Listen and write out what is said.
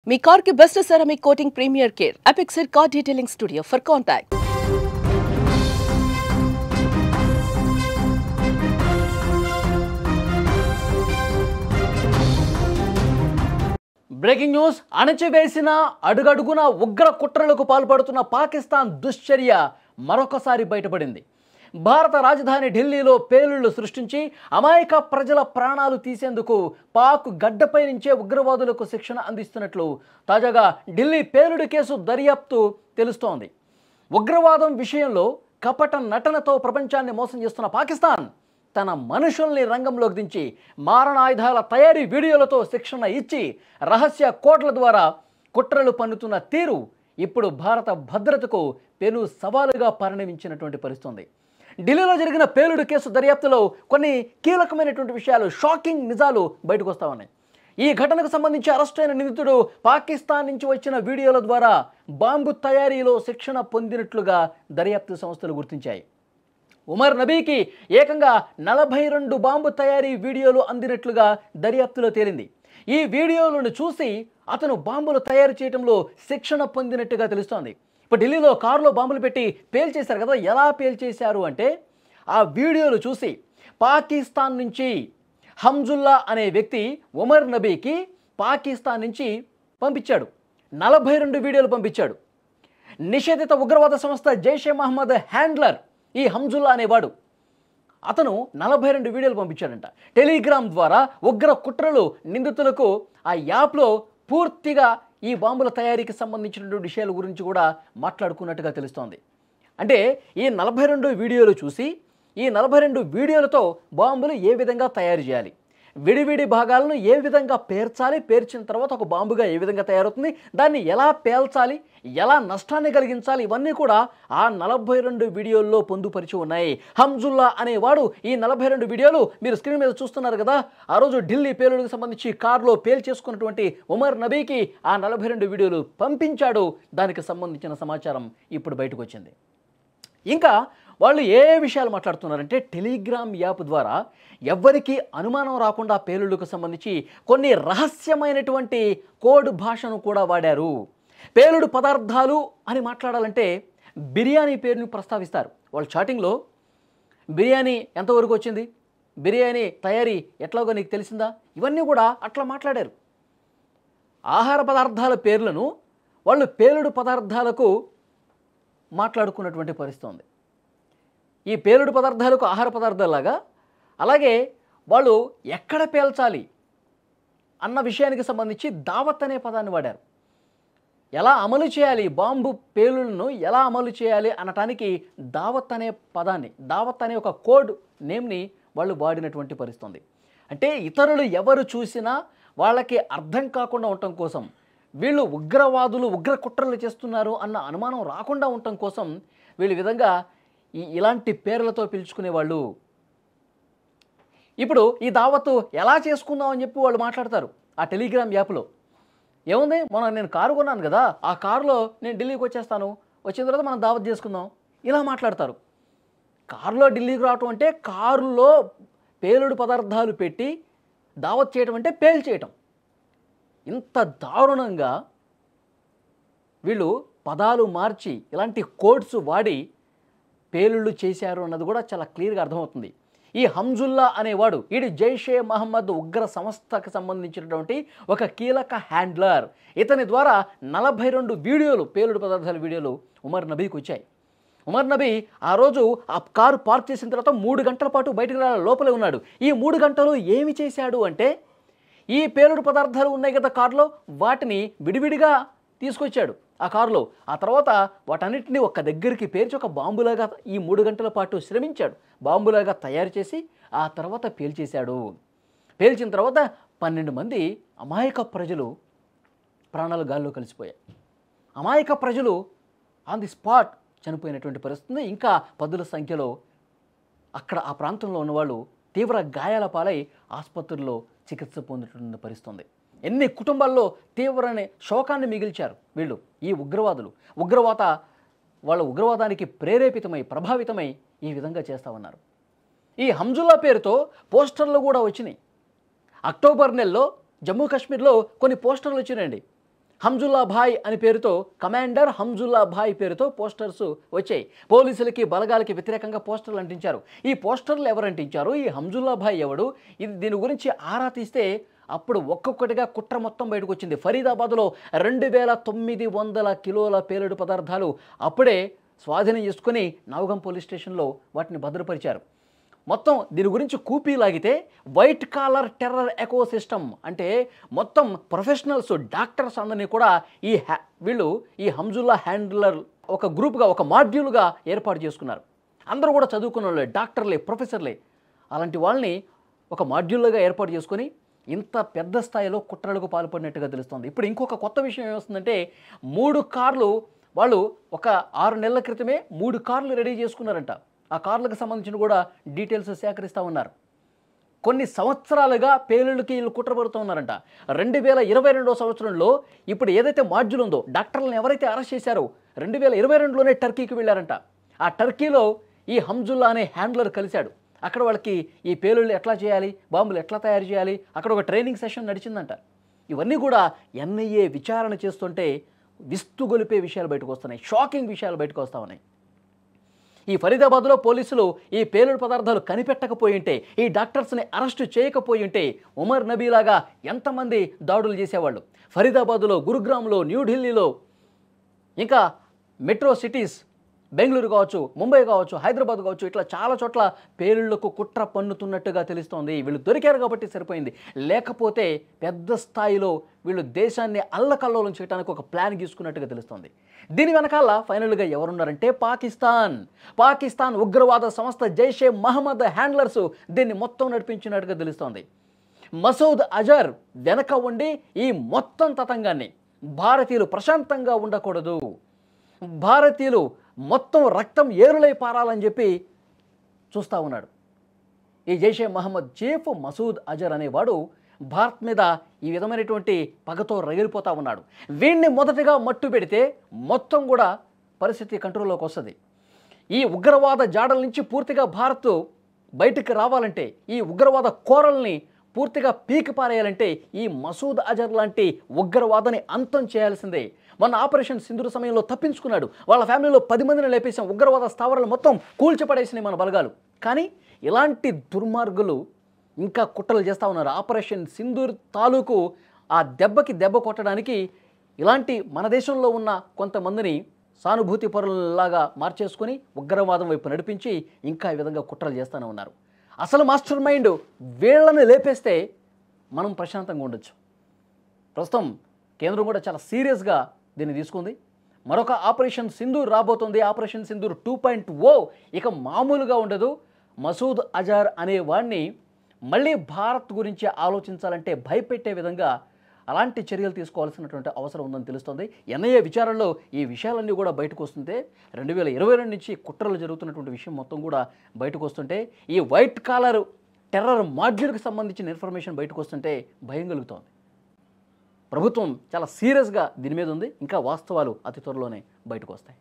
మీ car కి best ceramic coating premier care Apexer car detailing studio for contact. Breaking news. అణచివేసిన అడుగడుగున ఉగ్ర కుట్రలకు పాల్పడుతున్న పాకిస్తాన్ దుశ్చర్య మరొకసారి బయటపడింది. భారత రాజధాని ఢిల్లీలో పేలుళ్లు సృష్టించి అమాయక ప్రజల ప్రాణాలు తీసేందుకు పాక్ గడ్డపై నుంచే ఉగ్రవాదులకు శిక్షణ అందిస్తున్నట్లు తాజాగా ఢిల్లీ పేలుడు కేసు దర్యాప్తు తెలుస్తోంది. ఉగ్రవాదం విషయంలో కపట నటనతో ప్రపంచాన్ని మోసం చేస్తున్న పాకిస్తాన్ తన మనుషుల్ని రంగంలోకి దించి మారణాయుధాల తయారీ వీడియోలతో శిక్షణ ఇచ్చి రహస్య కోడ్ల ద్వారా కుట్రలు పన్నుతున్న తీరు ఇప్పుడు భారత భద్రతకు పెను సవాలుగా పరిణమించినటువంటి పరిస్థితి. ఢిల్లీలో జరిగిన పేలుడు కేసు దర్యాప్తులో కొన్ని కీలకమైనటువంటి విషయాలు, షాకింగ్ నిజాలు బయటకు వస్తా ఉన్నాయి. ఈ ఘటనకు సంబంధించి అరెస్ట్ అయిన నిందితుడు పాకిస్తాన్ నుంచి వచ్చిన వీడియోల ద్వారా బాంబు తయారీలో శిక్షణ పొందినట్లుగా దర్యాప్తు సంస్థలు గుర్తించాయి. ఉమర్ నబీకి ఏకంగా 42 బాంబు తయారీ వీడియోలు అందినట్లుగా దర్యాప్తులో తేలింది. ఈ వీడియోలను చూసి అతను బాంబులు తయారు చేయడంలో శిక్షణ పొందినట్టుగా తెలుస్తోంది. ఇప్పుడు ఢిల్లీలో కారులో బాంబులు పెట్టి పేల్చేశారు కదా, ఎలా పేల్చేశారు అంటే ఆ వీడియోలు చూసి పాకిస్తాన్ నుంచి హంజుల్లా అనే వ్యక్తి ఉమర్ నబీకి పాకిస్తాన్ నుంచి పంపించాడు. 42 వీడియోలు పంపించాడు. నిషేధిత ఉగ్రవాద సంస్థ జైషే మహమ్మద్ హ్యాండ్లర్ ఈ హంజుల్లా అనేవాడు. అతను 42 వీడియోలు పంపించాడంట. టెలిగ్రామ్ ద్వారా ఉగ్ర కుట్రలు నిందితులకు ఆ యాప్లో పూర్తిగా ఈ బాంబుల తయారీకి సంబంధించినటువంటి విషయాల గురించి కూడా మాట్లాడుకున్నట్టుగా తెలుస్తోంది. అంటే ఈ 42 వీడియోలు చూసి ఈ 42 వీడియోలతో బాంబులు ఏ విధంగా తయారు చేయాలి, విడివిడి భాగాలను ఏ విధంగా పేర్చాలి, పేర్చిన తర్వాత ఒక బాంబుగా ఏ విధంగా తయారవుతుంది, దాన్ని ఎలా పేల్చాలి, ఎలా నష్టాన్ని కలిగించాలి, ఇవన్నీ కూడా ఆ 42 వీడియోల్లో పొందుపరిచి ఉన్నాయి. హంజుల్లా అనేవాడు ఈ 42 వీడియోలు మీరు స్క్రీన్ మీద చూస్తున్నారు కదా, ఆ రోజు ఢిల్లీ పేలుడుకు సంబంధించి కారులో పేల్చేసుకున్నటువంటి ఉమర్ నబీకి ఆ 42 వీడియోలు పంపించాడు. దానికి సంబంధించిన సమాచారం ఇప్పుడు బయటకు వచ్చింది. ఇంకా వాళ్ళు ఏ విషయాలు మాట్లాడుతున్నారంటే టెలిగ్రామ్ యాప్ ద్వారా ఎవ్వరికీ అనుమానం రాకుండా పేలుళ్లకు సంబంధించి కొన్ని రహస్యమైనటువంటి కోడ్ భాషను కూడా వాడారు. పేలుడు పదార్థాలు అని మాట్లాడాలంటే బిర్యానీ పేరుని ప్రస్తావిస్తారు. వాళ్ళు చాటింగ్లో బిర్యానీ ఎంతవరకు వచ్చింది, బిర్యానీ తయారీ ఎట్లాగో నీకు తెలిసిందా, ఇవన్నీ కూడా అట్లా మాట్లాడారు. ఆహార పదార్థాల పేర్లను వాళ్ళు పేలుడు పదార్థాలకు మాట్లాడుకున్నటువంటి పరిస్థితి ఉంది. ఈ పేలుడు పదార్థాలకు ఆహార పదార్థాలాగా అలాగే వాళ్ళు ఎక్కడ పేల్చాలి అన్న విషయానికి సంబంధించి దావత్ అనే పదాన్ని వాడారు. ఎలా అమలు చేయాలి, బాంబు పేలుళ్లను ఎలా అమలు చేయాలి అనటానికి దావత్ అనే పదాన్ని, దావత్ అనే ఒక కోడ్ నేమ్ని వాళ్ళు వాడినటువంటి పరిస్థితి. అంటే ఇతరులు ఎవరు చూసినా వాళ్ళకి అర్థం కాకుండా ఉండటం కోసం, వీళ్ళు ఉగ్రవాదులు ఉగ్ర కుట్రలు చేస్తున్నారు అన్న అనుమానం రాకుండా ఉండటం కోసం వీళ్ళు విధంగా ఇలాంటి పేర్లతో పిలుచుకునేవాళ్ళు. ఇప్పుడు ఈ దావత్తు ఎలా చేసుకుందాం అని చెప్పి వాళ్ళు మాట్లాడతారు ఆ టెలిగ్రామ్ యాప్లో. ఏముంది, నేను కారు కొన్నాను కదా, ఆ కారులో నేను ఢిల్లీకి వచ్చేస్తాను, వచ్చిన తర్వాత మనం దావత్ చేసుకుందాం, ఇలా మాట్లాడతారు. కారులో ఢిల్లీకి రావటం అంటే కారులో పేలుడు పదార్థాలు పెట్టి దావత్ చేయటం అంటే పేల్చేయటం. ఇంత దారుణంగా వీళ్ళు పదాలు మార్చి ఇలాంటి కోడ్స్ వాడి పేలుళ్ళు చేశారు అన్నది కూడా చాలా క్లియర్గా అర్థమవుతుంది. ఈ హంజుల్లా అనేవాడు ఇది జైషే మహమ్మద్ ఉగ్ర సంస్థకు సంబంధించినటువంటి ఒక కీలక హ్యాండ్లర్. ఇతని ద్వారా 42 వీడియోలు, పేలుడు పదార్థాల వీడియోలు ఉమర్ నబీకి వచ్చాయి. ఉమర్ నబీ ఆ రోజు ఆ కారు పార్క్ చేసిన తర్వాత 3 గంటల పాటు బయటకు లోపలే ఉన్నాడు. ఈ 3 గంటలు ఏమి చేశాడు అంటే ఈ పేలుడు పదార్థాలు ఉన్నాయి కదా కారులో, వాటిని విడివిడిగా తీసుకొచ్చాడు ఆ కారులో. ఆ తర్వాత వాటన్నిటిని ఒక దగ్గరికి పేర్చి ఒక బాంబులాగా ఈ 3 గంటల పాటు శ్రమించాడు. బాంబులాగా తయారు చేసి ఆ తర్వాత పేల్చేశాడు. పేల్చిన తర్వాత 12 మంది అమాయక ప్రజలు ప్రాణాలు గాల్లో కలిసిపోయాయి. అమాయక ప్రజలు ఆన్ ది స్పాట్ చనిపోయినటువంటి పరిస్థితి. ఇంకా పదుల సంఖ్యలో అక్కడ ఆ ప్రాంతంలో ఉన్నవాళ్ళు తీవ్ర గాయాల పాలై ఆసుపత్రుల్లో చికిత్స పొందుతున్న పరిస్థితి. ఎన్ని కుటుంబాల్లో తీవ్రమైన శోకాన్ని మిగిల్చారు వీళ్ళు, ఈ ఉగ్రవాదులు. వాళ్ళ ఉగ్రవాదానికి ప్రేరేపితమై ప్రభావితమై ఈ విధంగా చేస్తూ ఉన్నారు. ఈ హంజుల్లా పేరుతో పోస్టర్లు కూడా వచ్చినాయి. అక్టోబర్ నెలలో జమ్మూ కాశ్మీర్లో కొన్ని పోస్టర్లు వచ్చినాయండి. హంజుల్లా భాయ్ అని పేరుతో, కమాండర్ హంజుల్లా భాయ్ పేరుతో పోస్టర్స్ వచ్చాయి. పోలీసులకి బలగాలకి వ్యతిరేకంగా పోస్టర్లు అంటించారు. ఈ పోస్టర్లు ఎవరు అంటించారు, ఈ హంజుల్లా భాయ్ ఎవడు, దీని గురించి ఆరా తీస్తే అప్పుడు ఒక్కొక్కటిగా కుట్ర మొత్తం బయటకు వచ్చింది. ఫరీదాబాద్లో 2900 కిలోల పేలుడు పదార్థాలు అప్పుడే స్వాధీనం చేసుకుని నవగం పోలీస్ స్టేషన్లో వాటిని భద్రపరిచారు. మొత్తం దీని గురించి కూపీ లాగితే వైట్ కాలర్ టెర్రర్ ఎకోసిస్టమ్ అంటే మొత్తం ప్రొఫెషనల్స్, డాక్టర్స్ అందరినీ కూడా వీళ్ళు ఈ హంజుల్లా హ్యాండ్లర్ ఒక గ్రూప్గా, ఒక మాడ్యూల్గా ఏర్పాటు చేసుకున్నారు. అందరూ కూడా చదువుకున్న వాళ్ళే, డాక్టర్లే, ప్రొఫెసర్లే. అలాంటి వాళ్ళని ఒక మాడ్యూల్గా ఏర్పాటు చేసుకొని ఇంత పెద్ద స్థాయిలో కుట్రలకు పాల్పడినట్టుగా తెలుస్తుంది. ఇప్పుడు ఇంకొక కొత్త విషయం ఏమొస్తుందంటే 3 కార్లు వాళ్ళు ఒక 6 నెలల క్రితమే 3 కార్లు రెడీ చేసుకున్నారంట. ఆ కార్లకు సంబంధించిన కూడా డీటెయిల్స్ సేకరిస్తూ ఉన్నారు. కొన్ని సంవత్సరాలుగా పేలుళ్ళకి వీళ్ళు కుట్రపడుతూ ఉన్నారంట. 2022 సంవత్సరంలో ఇప్పుడు ఏదైతే మాడ్యూల్ ఉందో, డాక్టర్లను ఎవరైతే అరెస్ట్ చేశారో 2022లోనే టర్కీకి వెళ్ళారంట. ఆ టర్కీలో ఈ హంజుల్లా అనే హ్యాండ్లర్ కలిశాడు. అక్కడ వాళ్ళకి ఈ పేలుళ్ళు ఎట్లా చేయాలి, బాంబులు ఎట్లా తయారు చేయాలి, అక్కడ ఒక ట్రైనింగ్ సెషన్ నడిచిందంట. ఇవన్నీ కూడా ఎన్ఐఏ విచారణ చేస్తుంటే విస్తుగొలిపే విషయాలు బయటకు వస్తున్నాయి, షాకింగ్ విషయాలు బయటకు వస్తూ ఉన్నాయి. ఈ ఫరీదాబాద్లో పోలీసులు ఈ పేలుడు పదార్థాలు కనిపెట్టకపోయి ఉంటే, ఈ డాక్టర్స్ని అరెస్టు చేయకపోయి ఉంటే ఉమర్ నబీలాగా ఎంతమంది దాడులు చేసేవాళ్ళు. ఫరీదాబాద్లో, గురుగ్రామ్లో, న్యూఢిల్లీలో, ఇంకా మెట్రో సిటీస్ బెంగళూరు కావచ్చు, ముంబై కావచ్చు, హైదరాబాద్ కావచ్చు, ఇట్లా చాలా చోట్ల పేలుళ్లకు కుట్ర పన్నుతున్నట్టుగా తెలుస్తోంది. వీళ్ళు దొరికారు కాబట్టి సరిపోయింది. లేకపోతే పెద్ద స్థాయిలో వీళ్ళు దేశాన్ని అల్లకల్లోలం చేయడానికి ఒక ప్లాన్ గీసుకున్నట్టుగా తెలుస్తోంది. దీని వెనకాల ఫైనల్గా ఎవరున్నారంటే పాకిస్తాన్ ఉగ్రవాద సంస్థ జైషే మహమ్మద్ హ్యాండ్లర్స్ దీన్ని మొత్తం నడిపించినట్టుగా తెలుస్తోంది. మసూద్ అజర్ వెనక ఉండి ఈ మొత్తం తతంగాన్ని, భారతీయులు ప్రశాంతంగా ఉండకూడదు, భారతీయులు మొత్తం రక్తం ఏరులై పారాలని చెప్పి చూస్తూ ఉన్నాడు. ఈ జైషే మహమ్మద్ చీఫ్ మసూద్ అజర్ అనేవాడు భారత్ మీద ఈ విధమైనటువంటి పగతో రగిలిపోతూ ఉన్నాడు. వీడిని మొదటగా మట్టు పెడితే మొత్తం కూడా పరిస్థితి కంట్రోల్లోకి వస్తుంది. ఈ ఉగ్రవాద జాడల నుంచి పూర్తిగా భారత్ బయటికి రావాలంటే, ఈ ఉగ్రవాద కోరల్ని పూర్తిగా పీకి పారేయాలంటే ఈ మసూద్ అజర్ లాంటి ఉగ్రవాదాన్ని అంతం చేయాల్సిందే. మొన్న ఆపరేషన్ సింధూర్ సమయంలో తప్పించుకున్నాడు. వాళ్ళ ఫ్యామిలీలో 10 మందిని లేపేసాం, ఉగ్రవాద స్థావరాలు మొత్తం కూల్చిపడేసినాయి మన బలగాలు. కానీ ఇలాంటి దుర్మార్గులు ఇంకా కుట్రలు చేస్తూ ఉన్నారు. ఆపరేషన్ సింధూర్ తాలూకు ఆ దెబ్బకి దెబ్బ కొట్టడానికి ఇలాంటి మన దేశంలో ఉన్న కొంతమందిని సానుభూతి పరులలాగా మార్చేసుకొని ఉగ్రవాదం వైపు నడిపించి ఇంకా ఈ విధంగా కుట్రలు చేస్తూనే ఉన్నారు. అసలు మాస్టర్ మైండ్ వీళ్ళని లేపేస్తే మనం ప్రశాంతంగా ఉండొచ్చు. ప్రస్తుతం కేంద్రం కూడా చాలా సీరియస్గా దీన్ని తీసుకుంది. మరొక ఆపరేషన్ సింధూర్ రాబోతుంది. ఆపరేషన్ సింధూర్ 2.0 ఇక మామూలుగా ఉండదు. మసూద్ అజర్ అనే వాడిని మళ్ళీ భారత్ గురించి ఆలోచించాలంటే భయపెట్టే విధంగా అలాంటి చర్యలు తీసుకోవాల్సినటువంటి అవసరం ఉందని తెలుస్తుంది. ఎన్ఐఏ విచారణలో ఈ విషయాలన్నీ కూడా బయటకు వస్తుంటే 2022 నుంచి కుట్రలు జరుగుతున్నటువంటి విషయం మొత్తం కూడా బయటకు వస్తుంటే, ఈ వైట్ కాలర్ టెర్రర్ మాడ్యూల్కి సంబంధించిన ఇన్ఫర్మేషన్ బయటకు వస్తుంటే భయం కలుగుతోంది. ప్రభుత్వం చాలా సీరియస్గా దీని మీద ఉంది. ఇంకా వాస్తవాలు అతి త్వరలోనే బయటకు వస్తాయి.